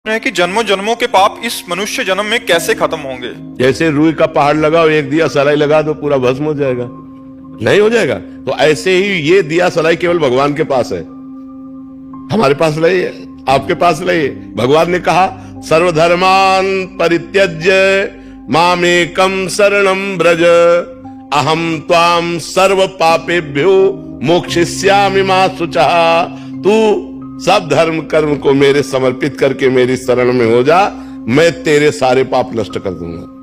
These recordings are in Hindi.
है कि जन्मों जन्मों के पाप इस मनुष्य जन्म में कैसे खत्म होंगे। जैसे रुई का पहाड़ लगाओ, एक दिया सलाई लगा दो, पूरा भस्म हो जाएगा? नहीं हो जाएगा। तो ऐसे ही ये दिया सलाई केवल भगवान के पास है, हमारे पास नहीं है, आपके पास नहीं है। भगवान ने कहा सर्वधर्मान परित्यज्य मामेकम शरणं व्रज अहम त्वाम सर्व पापेभ्यो मोक्षयिष्यामि मा शुचः। तू सब धर्म कर्म को मेरे समर्पित करके मेरी शरण में हो जा, मैं तेरे सारे पाप नष्ट कर दूंगा।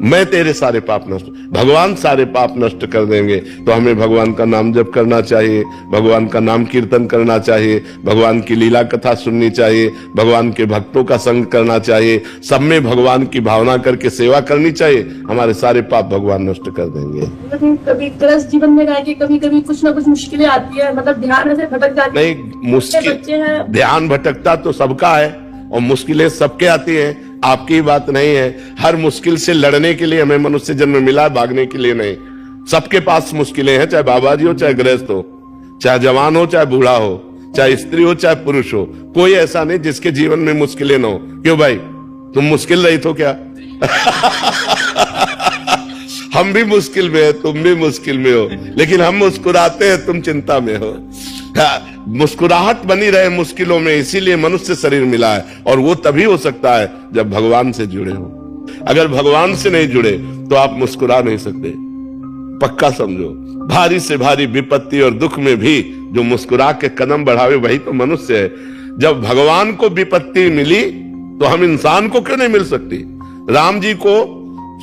मैं तेरे सारे पाप नष्ट, भगवान सारे पाप नष्ट कर देंगे। तो हमें भगवान का नाम जप करना चाहिए, भगवान का नाम कीर्तन करना चाहिए, भगवान की लीला कथा सुननी चाहिए, भगवान के भक्तों का संग करना चाहिए, सब में भगवान की भावना करके सेवा करनी चाहिए। हमारे सारे पाप भगवान नष्ट कर देंगे। कभी ग्रस्त जीवन में रह के कभी कभी कुछ ना कुछ मुश्किलें आती है, मतलब ध्यान से भटक जाती है। नहीं, मुश्किल ध्यान भटकता तो सबका है और मुश्किलें सबके आती हैं, आपकी ही बात नहीं है। हर मुश्किल से लड़ने के लिए हमें मनुष्य जन्म मिला है, भागने के लिए नहीं। सबके पास मुश्किलें हैं, चाहे बाबा जी हो, चाहे गृहस्थ हो, चाहे जवान हो, चाहे बूढ़ा हो, चाहे स्त्री हो, चाहे पुरुष हो। कोई ऐसा नहीं जिसके जीवन में मुश्किलें न हो। क्यों भाई, तुम मुश्किल रहित हो क्या? हम भी मुश्किल में है, तुम भी मुश्किल में हो, लेकिन हम मुस्कुराते हैं, तुम चिंता में हो। मुस्कुराहट बनी रहे मुश्किलों में, इसीलिए मनुष्य शरीर मिला है। और वो तभी हो सकता है जब भगवान से जुड़े हो। अगर भगवान से नहीं जुड़े तो आप मुस्कुरा नहीं सकते, पक्का समझो। भारी से भारी विपत्ति और दुख में भी जो मुस्कुरा के कदम बढ़ावे वही तो मनुष्य है। जब भगवान को विपत्ति मिली तो हम इंसान को क्यों नहीं मिल सकती? राम जी को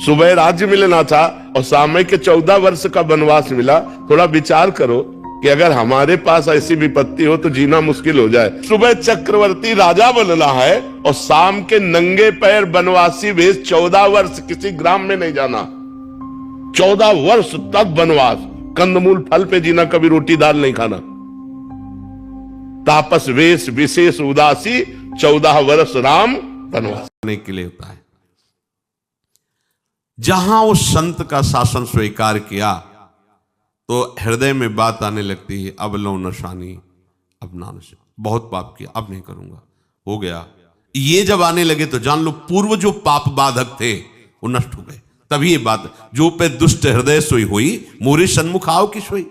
सुबह राज्य मिलना था और शाम के 14 वर्ष का वनवास मिला। थोड़ा विचार करो कि अगर हमारे पास ऐसी विपत्ति हो तो जीना मुश्किल हो जाए। सुबह चक्रवर्ती राजा बनना है और शाम के नंगे पैर वनवासी वेश 14 वर्ष किसी ग्राम में नहीं जाना। 14 वर्ष तक वनवास, कंदमूल फल पे जीना, कभी रोटी दाल नहीं खाना। तापस वेश विशेष उदासी 14 वर्ष राम वनवास के लिए होता है। जहां उस संत का शासन स्वीकार किया तो हृदय में बात आने लगती है, अब लो नशानी अब ना नशा, बहुत पाप किया, अब नहीं करूंगा, हो गया। ये जब आने लगे तो जान लो पूर्व जो पाप बाधक थे वो नष्ट हो गए। तभी ये बात, जो पे दुष्ट हृदय सोई हुई मोरे सन्मुख आओ की सोई।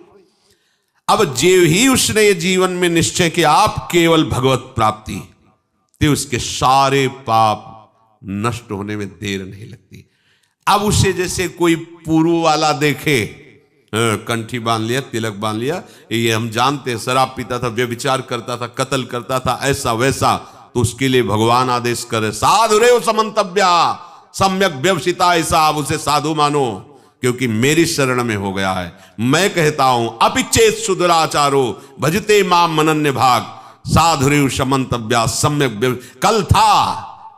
अब जे ही उसने ये जीवन में निश्चय किया आप केवल भगवत प्राप्ति, तो उसके सारे पाप नष्ट होने में देर नहीं लगती। अब उसे जैसे कोई पूर्व वाला देखे, कंठी बांध लिया, तिलक बांध लिया, ये हम जानते हैं, शराब पीता था, व्यभिचार करता था, कत्ल करता था, ऐसा वैसा, तो उसके लिए भगवान आदेश करे साधु रे समंतव्या सम्यक व्यवसिता, ऐसा आप उसे साधु मानो क्योंकि मेरी शरण में हो गया है। मैं कहता हूं अपिचेत सुदुराचारो भजते माम मनन्य भाग साधु रे समंतव्या सम्यक। कल था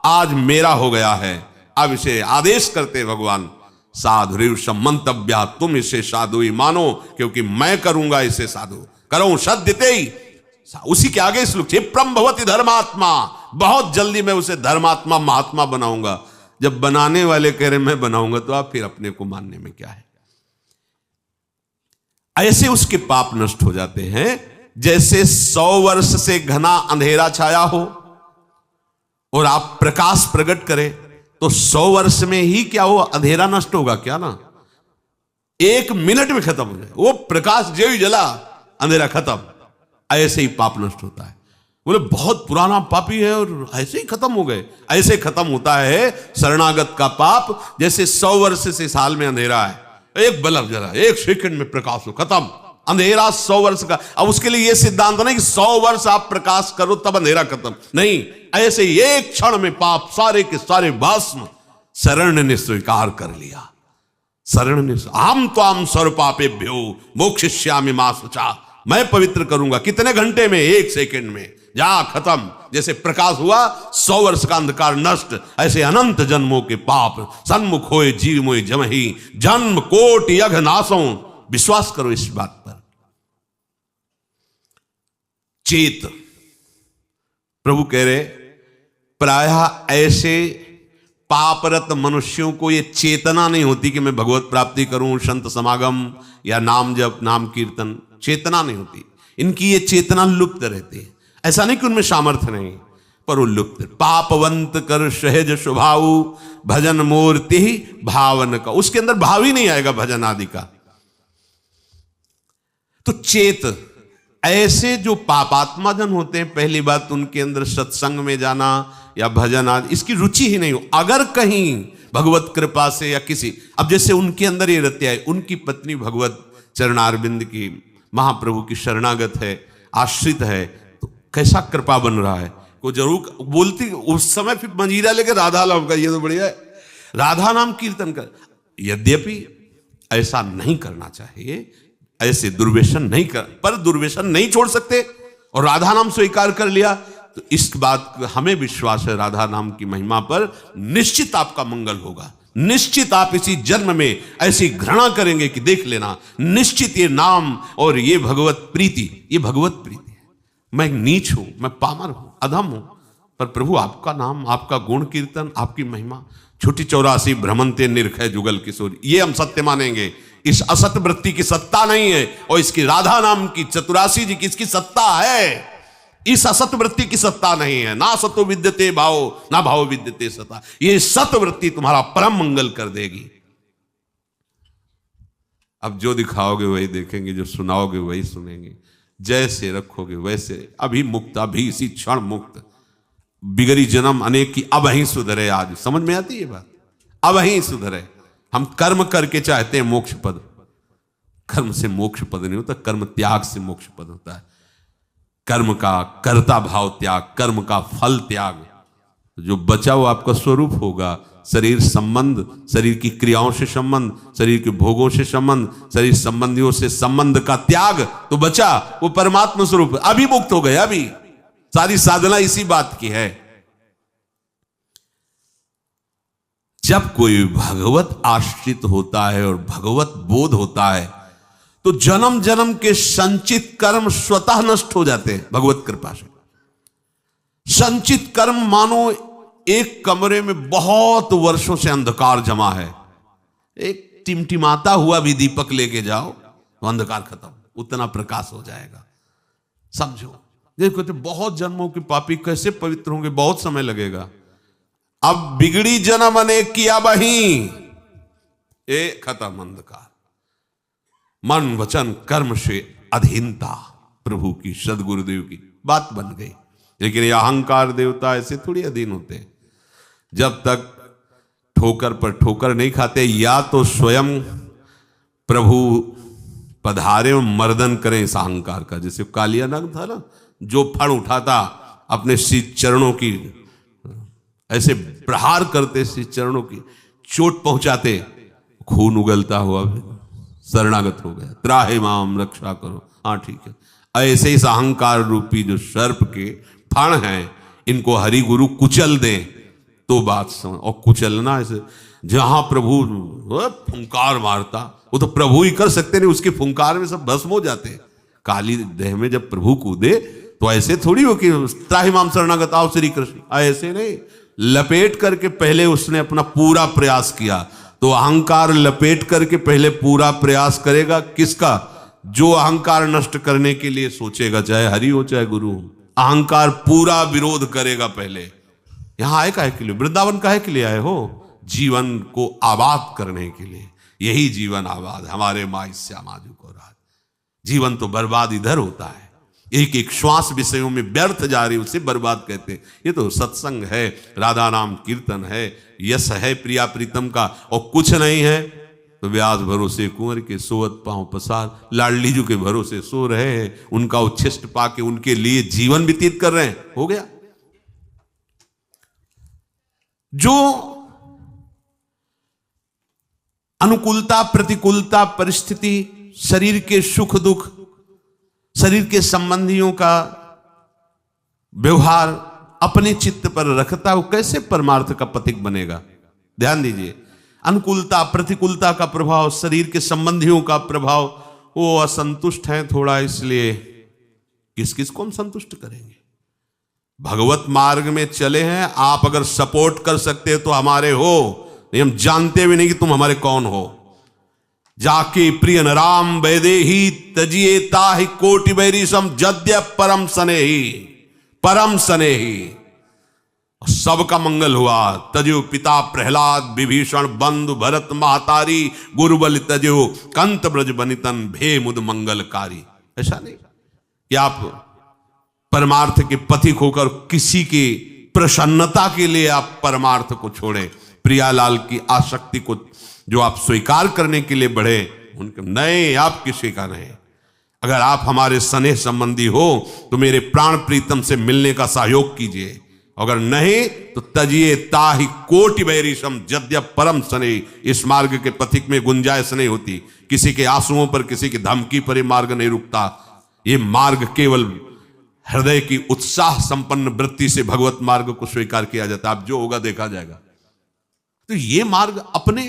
आज मेरा हो गया है। अब इसे आदेश करते भगवान साधु समंतव्या, तुम इसे साधु ही मानो क्योंकि मैं करूंगा इसे साधु। करो सद्यते ही, उसी के आगे श्लोक क्षिप्रम भवति धर्मात्मा, बहुत जल्दी मैं उसे धर्मात्मा महात्मा बनाऊंगा। जब बनाने वाले कह रहे मैं बनाऊंगा तो आप फिर अपने को मानने में क्या है? ऐसे उसके पाप नष्ट हो जाते हैं जैसे 100 वर्ष से घना अंधेरा छाया हो और आप प्रकाश प्रकट करें तो 100 वर्ष में ही क्या वो अंधेरा नष्ट होगा क्या? ना, 1 मिनट में खत्म हो जाए। वो प्रकाश जो ही जला अंधेरा खत्म। ऐसे ही पाप नष्ट होता है। बोले बहुत पुराना पापी है और ऐसे ही खत्म हो गए। ऐसे खत्म होता है शरणागत का पाप जैसे 100 वर्ष से साल में अंधेरा है, एक बल्ब जला, 1 सेकंड में प्रकाश हो, खत्म अंधेरा 100 वर्ष का। अब उसके लिए यह सिद्धांत नहीं कि 100 वर्ष आप प्रकाश करो तब अंधेरा खत्म, नहीं, ऐसे एक क्षण में पाप सारे के सारे भस्म शरण ने स्वीकार कर लिया। शरण ने आम तो आम सर्व पापेभ्यो मोक्षयिष्यामि मा शुचा, मैं पवित्र करूंगा। कितने घंटे में? 1 सेकंड में, जा खत्म। जैसे प्रकाश हुआ 100 वर्ष का अंधकार नष्ट, ऐसे अनंत जन्मों के पाप सन्मुख होए जीव मोहि जमहि जन्म कोट यघ नासों। विश्वास करो इस बात पर। चेत, प्रभु कह रहे प्रायः ऐसे पापरत मनुष्यों को ये चेतना नहीं होती कि मैं भगवत प्राप्ति करूं, संत समागम या नाम जप नाम कीर्तन, चेतना नहीं होती इनकी। ये चेतना लुप्त रहती है। ऐसा नहीं कि उनमें सामर्थ्य नहीं, परुलुप्त पापवंत कर सहज स्वभाव भजन मूर्ति ही भावन का, उसके अंदर भाव ही नहीं आएगा भजन आदि का। तो चेत ऐसे जो पापात्मा जन होते हैं, पहली बात उनके अंदर सत्संग में जाना या भजन आदि इसकी रुचि ही नहीं हो। अगर कहीं भगवत कृपा से या किसी, अब जैसे उनके अंदर ये रहते है, उनकी पत्नी भगवत चरणारविंद की महाप्रभु की शरणागत है, आश्रित है, तो कैसा कृपा बन रहा है। वो जरूर बोलती उस समय फिर मंजीरा लेके राधा नाम का, ये तो बढ़िया है, राधा नाम कीर्तन कर। यद्यपि ऐसा नहीं करना चाहिए, ऐसे दुर्व्यसन नहीं कर, पर दुर्व्यसन नहीं छोड़ सकते और राधा नाम स्वीकार कर लिया तो इस बात का हमें विश्वास है, राधा नाम की महिमा पर निश्चित आपका मंगल होगा। निश्चित आप इसी जन्म में ऐसी घृणा करेंगे कि देख लेना, निश्चित ये नाम और ये भगवत प्रीति, ये भगवत प्रीति है। मैं नीच हूं, मैं पामर हूं, अधम हूं, पर प्रभु आपका नाम, आपका गुण कीर्तन, आपकी महिमा, छुटी 84 भ्रमंते निर्खय जुगल किशोरी, ये हम सत्य मानेंगे। इस असत वृत्ति की सत्ता नहीं है और इसकी राधा नाम की चतुरासी जी की इसकी सत्ता है। इस असत वृत्ति की सत्ता नहीं है। ना सतो विद्यते भाव, ना भाव विद्यते सता। ये सत वृत्ति तुम्हारा परम मंगल कर देगी। अब जो दिखाओगे वही देखेंगे, जो सुनाओगे वही सुनेंगे, जैसे रखोगे वैसे। अभी मुक्त, अभी इसी क्षण मुक्त। बिगड़ी जन्म अनेक की, अब ही सुधरे। आज समझ में आती है बात, अब ही सुधरे। हम कर्म करके चाहते हैं मोक्ष पद, कर्म से मोक्ष पद नहीं होता, कर्म त्याग से मोक्ष पद होता है। कर्म का कर्ता भाव त्याग, कर्म का फल त्याग, जो बचा वो आपका स्वरूप होगा। शरीर संबंध, शरीर की क्रियाओं से संबंध, शरीर के भोगों से संबंध, शरीर संबंधियों से संबंध का त्याग तो बचा वो परमात्मा स्वरूप। अभी मुक्त हो गए, अभी सारी साधना इसी बात की है। जब कोई भगवत आश्रित होता है और भगवत बोध होता है तो जन्म जन्म के संचित कर्म स्वतः नष्ट हो जाते हैं भगवत कृपा से। संचित कर्म मानो एक कमरे में बहुत वर्षों से अंधकार जमा है, एक टिमटिमाता हुआ भी दीपक लेके जाओ तो अंधकार खत्म, उतना प्रकाश हो जाएगा। समझो, देखो तो बहुत जन्मों के पापी कैसे पवित्र होंगे, बहुत समय लगेगा। अब बिगड़ी जन्म अनेक किया बही, ये खत्म अंधकार। मन वचन कर्म से अधीनता प्रभु की, सदगुरुदेव की बात बन गई। लेकिन ये अहंकार देवता ऐसे थोड़ी अधीन होते हैं। जब तक ठोकर पर ठोकर नहीं खाते, या तो स्वयं प्रभु पधारे और मर्दन करें इस अहंकार का। जैसे कालिया नाग था ना, जो फड़ उठाता अपने श्री चरणों की, ऐसे प्रहार करते श्री चरणों की, चोट पहुंचाते, खून उगलता हुआ शरणागत हो गया। त्राहि माम रक्षा करो, हाँ ठीक है। ऐसे इस अहंकार रूपी जो सर्प के फण हैं, इनको हरि गुरु कुचल दें तो बात समझ। और कुचलना ऐसे, जहां प्रभु फुंकार मारता, वो तो प्रभु ही कर सकते नहीं, उसके फुंकार में सब भस्म हो जाते। काली देह में जब प्रभु कूदे तो ऐसे थोड़ी हो कि त्राहि माम शरणागत आओ श्री कृष्ण, ऐसे नहीं। लपेट करके पहले उसने अपना पूरा प्रयास किया। तो अहंकार लपेट करके पहले पूरा प्रयास करेगा किसका? जो अहंकार नष्ट करने के लिए सोचेगा, चाहे हरि हो चाहे गुरु हो, अहंकार पूरा विरोध करेगा पहले। यहां आए काहे के लिए? वृंदावन काहे के लिए आए हो? जीवन को आबाद करने के लिए। यही जीवन आबाद, हमारे माँ श्यामाजू को राज। जीवन तो बर्बाद इधर होता है, एक एक श्वास विषयों में व्यर्थ जा रही, उसे बर्बाद कहते हैं। ये तो सत्संग है, राधा नाम कीर्तन है, यश है प्रिया प्रीतम का, और कुछ नहीं है तो व्यास भरोसे कुंवर के सोवत पांव पसार। लाडली जी के भरोसे सो रहे हैं, उनका उच्छिष्ट पाके उनके लिए जीवन व्यतीत कर रहे हैं, हो गया। जो अनुकूलता प्रतिकूलता परिस्थिति, शरीर के सुख दुख, शरीर के संबंधियों का व्यवहार अपने चित्त पर रखता है, वो कैसे परमार्थ का पथिक बनेगा? ध्यान दीजिए, अनुकूलता प्रतिकूलता का प्रभाव, शरीर के संबंधियों का प्रभाव, वो असंतुष्ट हैं थोड़ा, इसलिए किस किस को हम संतुष्ट करेंगे? भगवत मार्ग में चले हैं, आप अगर सपोर्ट कर सकते हो तो हमारे हो, नहीं हम जानते भी नहीं कि तुम हमारे कौन हो। जाके प्रिय राम वैदेही तजिए ताहि कोटि बैरी सम जद्य परम सनेही, परम सनेही। सबका मंगल हुआ। तजो पिता प्रहलाद विभीषण बंधु भरत महतारी गुरुबल तजो कंत ब्रज बनितन भे मुद मंगलकारी। ऐसा नहीं कि आप परमार्थ के पथिक होकर किसी की प्रसन्नता के लिए आप परमार्थ को छोड़े, प्रियालाल की आसक्ति को जो आप स्वीकार करने के लिए बढ़े, उनके नहीं, आप किसी का नहीं। अगर आप हमारे स्नेह संबंधी हो तो मेरे प्राण प्रीतम से मिलने का सहयोग कीजिए, अगर नहीं तो तजिए ताहि कोटि बैरिशम जद्यप परम स्नेह। इस मार्ग के पथिक में गुंजाइश नहीं होती, किसी के आंसुओं पर, किसी की धमकी पर ये मार्ग नहीं रुकता। ये मार्ग केवल हृदय की उत्साह संपन्न वृत्ति से भगवत मार्ग को स्वीकार किया जाता है। अब जो होगा देखा जाएगा। तो ये मार्ग अपने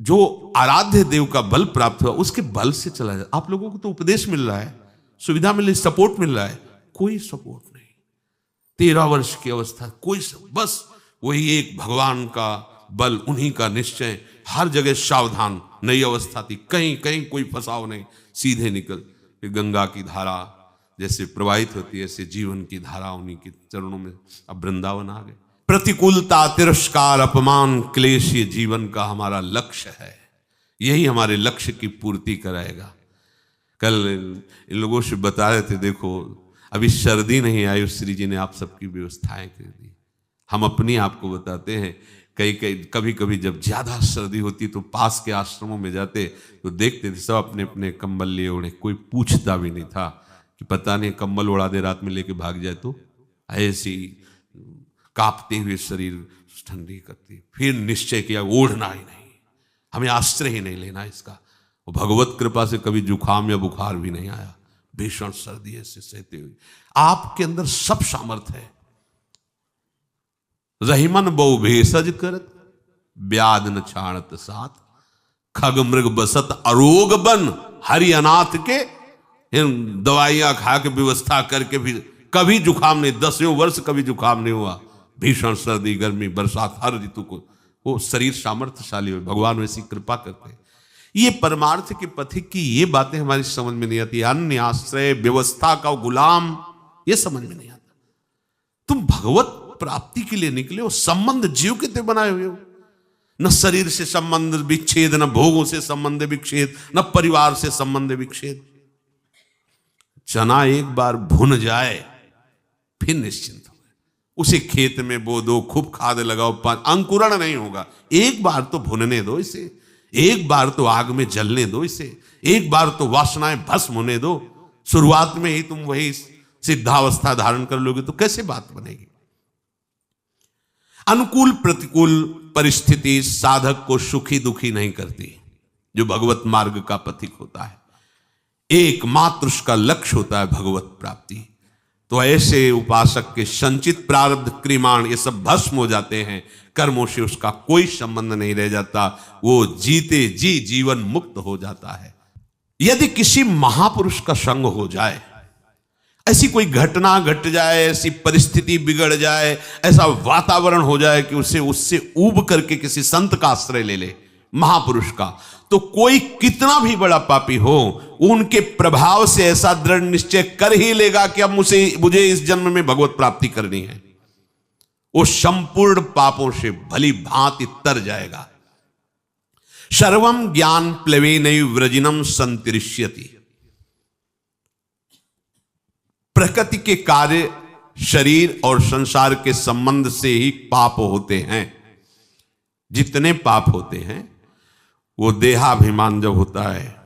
जो आराध्य देव का बल प्राप्त हुआ उसके बल से चला जाता। आप लोगों को तो उपदेश मिल रहा है, सुविधा मिल रही, सपोर्ट मिल रहा है, कोई सपोर्ट नहीं। 13 वर्ष की अवस्था, कोई बस वही एक भगवान का बल, उन्हीं का निश्चय, हर जगह सावधान। नई अवस्था थी, कहीं कहीं कोई फंसाव नहीं, सीधे निकल। फिर गंगा की धारा जैसे प्रवाहित होती है, ऐसे जीवन की धारा उन्हीं के चरणों में। अब वृंदावन आ गए। प्रतिकूलता, तिरस्कार, अपमान, क्लेश ये जीवन का हमारा लक्ष्य है, यही हमारे लक्ष्य की पूर्ति कराएगा। कल इन लोगों से बता रहे थे, देखो अभी सर्दी नहीं आई, श्री जी ने आप सबकी व्यवस्थाएं कर दी। हम अपनी आपको बताते हैं, कभी कभी जब ज्यादा सर्दी होती तो पास के आश्रमों में जाते तो देखते थे सब अपने अपने कंबल लिए ओढ़े, कोई पूछता भी नहीं था कि पता नहीं कंबल उड़ा दे रात में लेके भाग जाए तो। ऐसी कांपते हुए शरीर ठंडी करती। फिर निश्चय किया ओढ़ना ही नहीं, हमें आश्रय ही नहीं लेना इसका। और भगवत कृपा से कभी जुखाम या बुखार भी नहीं आया। भीषण सर्दी ऐसे सहते हुए आपके अंदर सब सामर्थ्य है। रहीमन बहु भेषज करत ब्याध न छाणत साथ, खग मृग बसत अरोग बन हरि अनाथ के। इन दवाइयां खा के व्यवस्था करके भी कभी जुखाम नहीं, 10वें वर्ष कभी जुखाम नहीं हुआ। भीषण सर्दी, गर्मी, बरसात, हर ऋतु को वो शरीर सामर्थ्यशाली हो। भगवान वैसी कृपा करते हैं। ये परमार्थ के पथिक की ये बातें हमारी समझ में नहीं आती। अन्य आश्रय, व्यवस्था का गुलाम, ये समझ में नहीं आता। तुम भगवत प्राप्ति के लिए निकले हो, संबंध जीव के ते बनाए हुए हो। न शरीर से संबंध विच्छेद, न भोगों से संबंध विच्छेद, न परिवार से संबंध विच्छेद। चना एक बार भुन जाए फिर निश्चिंत हो, उसे खेत में बो दो, खूब खाद लगाओ, अंकुरण नहीं होगा। एक बार तो भुनने दो इसे, एक बार तो आग में जलने दो इसे, एक बार तो वासनाएं भस्म होने दो। शुरुआत में ही तुम वही सिद्धावस्था धारण कर लोगे तो कैसे बात बनेगी। अनुकूल प्रतिकूल परिस्थिति साधक को सुखी दुखी नहीं करती। जो भगवत मार्ग का पथिक होता है, एकमात्र उसका लक्ष्य होता है भगवत प्राप्ति। तो ऐसे उपासक के संचित प्रारब्ध क्रिमाण ये सब भस्म हो जाते हैं, कर्मों से उसका कोई संबंध नहीं रह जाता, वो जीते जी जीवन मुक्त हो जाता है। यदि किसी महापुरुष का संग हो जाए, ऐसी कोई घटना घट जाए, ऐसी परिस्थिति बिगड़ जाए, ऐसा वातावरण हो जाए कि उसे उससे ऊब करके किसी संत का आश्रय ले ले, महापुरुष का, तो कोई कितना भी बड़ा पापी हो उनके प्रभाव से ऐसा दृढ़ निश्चय कर ही लेगा कि अब मुझे इस जन्म में भगवत प्राप्ति करनी है। वो संपूर्ण पापों से भली भांति तर जाएगा। सर्वम ज्ञान प्लवेनैव व्रजिनम संतरिष्यति। प्रकृति के कार्य, शरीर और संसार के संबंध से ही पाप होते हैं। जितने पाप होते हैं वो देहाभिमान जब होता है,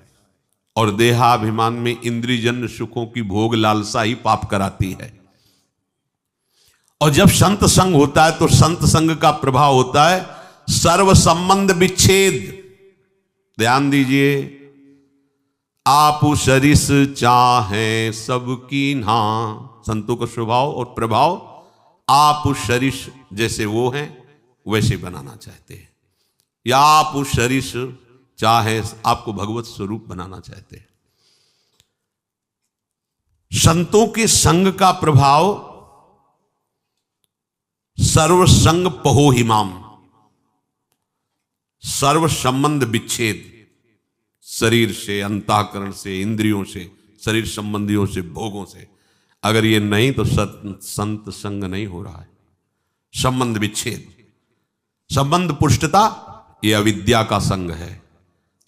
और देहाभिमान में इंद्रियजन्य सुखों की भोग लालसा ही पाप कराती है। और जब संत संग होता है तो संत संग का प्रभाव होता है सर्व संबंध विच्छेद। ध्यान दीजिए, आप सरिस चाहें सबकी ना, संतों का स्वभाव और प्रभाव आप सरिस जैसे वो हैं वैसे बनाना चाहते हैं, या आप सरिस चाहे आपको भगवत स्वरूप बनाना चाहते हैं। संतों के संग का प्रभाव सर्व संग पहो हिमाम, सर्व संबंध विच्छेद, शरीर से, अंतःकरण से, इंद्रियों से, शरीर संबंधियों से, भोगों से। अगर ये नहीं तो संत संग नहीं हो रहा है। संबंध विच्छेद, संबंध पुष्टता ये अविद्या का संग है,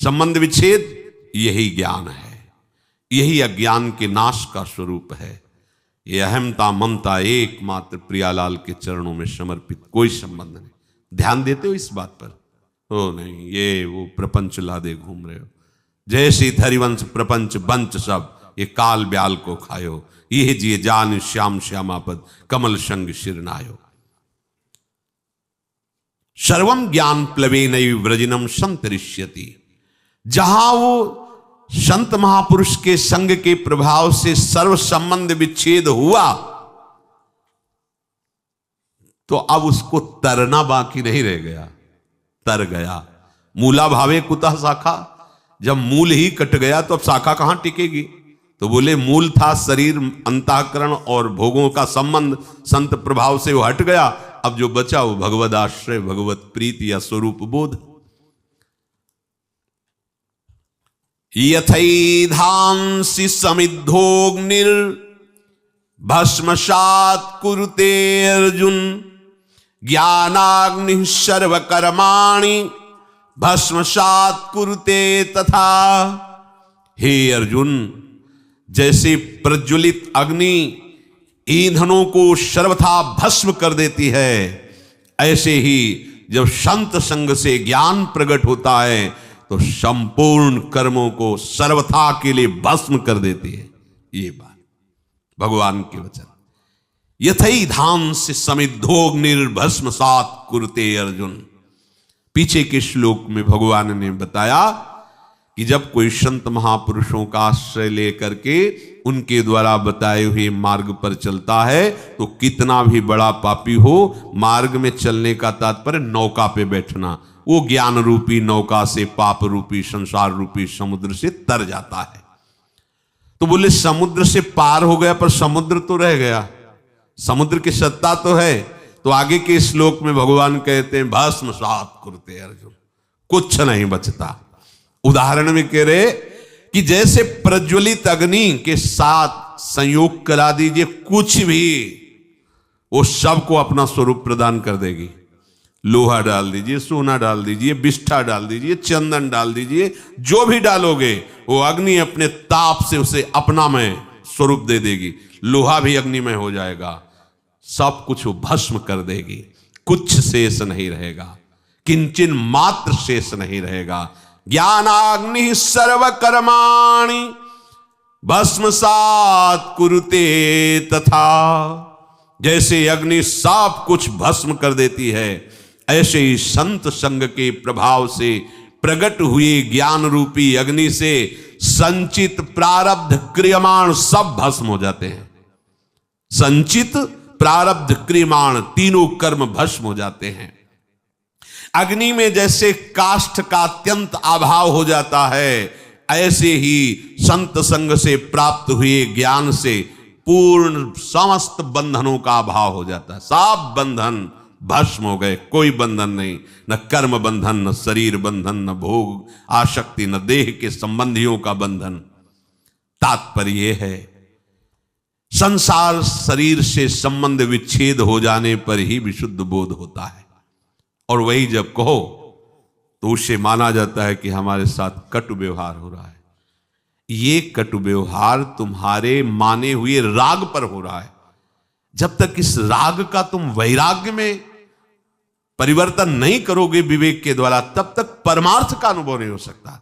संबंध विच्छेद यही ज्ञान है, यही अज्ञान के नाश का स्वरूप है। ये अहमता ममता एकमात्र प्रियालाल के चरणों में समर्पित, कोई संबंध नहीं। ध्यान देते हो इस बात पर? हो नहीं, ये वो प्रपंच लादे घूम रहे हो, जैसे धरिवंश प्रपंच बंच सब ये काल ब्याल को खायो, ये जिए जान श्याम श्यामापद कमल संग शिरनायो। सर्वम ज्ञान प्लवेन व्रजिनम संतरिष्यति। जहां वो संत महापुरुष के संग के प्रभाव से सर्व संबंध विच्छेद हुआ, तो अब उसको तरना बाकी नहीं रह गया, तर गया। मूला भावे कुतः शाखा, जब मूल ही कट गया तो अब शाखा कहां टिकेगी? तो बोले मूल था शरीर, अंतःकरण और भोगों का संबंध, संत प्रभाव से वो हट गया। अब जो बचा वो भगवद आश्रय, भगवत प्रीति या स्वरूप बोध। यथैधांसि समिद्धोग्निर भस्मसात् कुरुते अर्जुन, ज्ञानाग्नि सर्वकर्माणि भस्मसात् कुरुते तथा। हे अर्जुन, जैसे प्रज्वलित अग्नि ईंधनों को सर्वथा भस्म कर देती है, ऐसे ही जब संत संग से ज्ञान प्रकट होता है तो संपूर्ण कर्मों को सर्वथा के लिए भस्म कर देती है। ये बात भगवान के वचन। यथैधांसि समिद्धोग्निर्भस्मसात् कुरुते अर्जुन। पीछे के श्लोक में भगवान ने बताया कि जब कोई संत महापुरुषों का आश्रय लेकर के उनके द्वारा बताए हुए मार्ग पर चलता है तो कितना भी बड़ा पापी हो, मार्ग में चलने का तात्पर्य नौका पे बैठना, वो ज्ञान रूपी नौका से पाप रूपी संसार रूपी समुद्र से तर जाता है। तो बोले समुद्र से पार हो गया पर समुद्र तो रह गया, समुद्र की सत्ता तो है। तो आगे के श्लोक में भगवान कहते हैं भस्मसात् कुरुते अर्जुन, कुछ नहीं बचता। उदाहरण में कह रहे कि जैसे प्रज्वलित अग्नि के साथ संयोग करा दीजिए कुछ भी, वो सबको अपना स्वरूप प्रदान कर देगी। लोहा डाल दीजिए, सोना डाल दीजिए, बिष्ठा डाल दीजिए, चंदन डाल दीजिए, जो भी डालोगे वो अग्नि अपने ताप से उसे अपनामय स्वरूप दे देगी। लोहा भी अग्निमय हो जाएगा, सब कुछ वो भस्म कर देगी, कुछ शेष नहीं रहेगा, किंचन मात्र शेष नहीं रहेगा। ज्ञानाग्नि सर्वकर्माणि भस्मसात् कुरुते तथा। जैसे अग्नि सब कुछ भस्म कर देती है, ऐसे ही संत संग के प्रभाव से प्रकट हुए ज्ञान रूपी अग्नि से संचित प्रारब्ध क्रियमाण सब भस्म हो जाते हैं। संचित प्रारब्ध क्रियमाण तीनों कर्म भस्म हो जाते हैं। अग्नि में जैसे काष्ठ का अत्यंत अभाव हो जाता है, ऐसे ही संत संग से प्राप्त हुए ज्ञान से पूर्ण समस्त बंधनों का अभाव हो जाता है। सब बंधन भस्म हो गए, कोई बंधन नहीं, न कर्म बंधन, न शरीर बंधन, न भोग आसक्ति, न देह के संबंधियों का बंधन। तात्पर्य यह है संसार शरीर से संबंध विच्छेद हो जाने पर ही विशुद्ध बोध होता है। और वही जब कहो तो उसे माना जाता है कि हमारे साथ कटु व्यवहार हो रहा है। ये कटु व्यवहार तुम्हारे माने हुए राग पर हो रहा है। जब तक इस राग का तुम वैराग्य में परिवर्तन नहीं करोगे विवेक के द्वारा, तब तक परमार्थ का अनुभव नहीं हो सकता।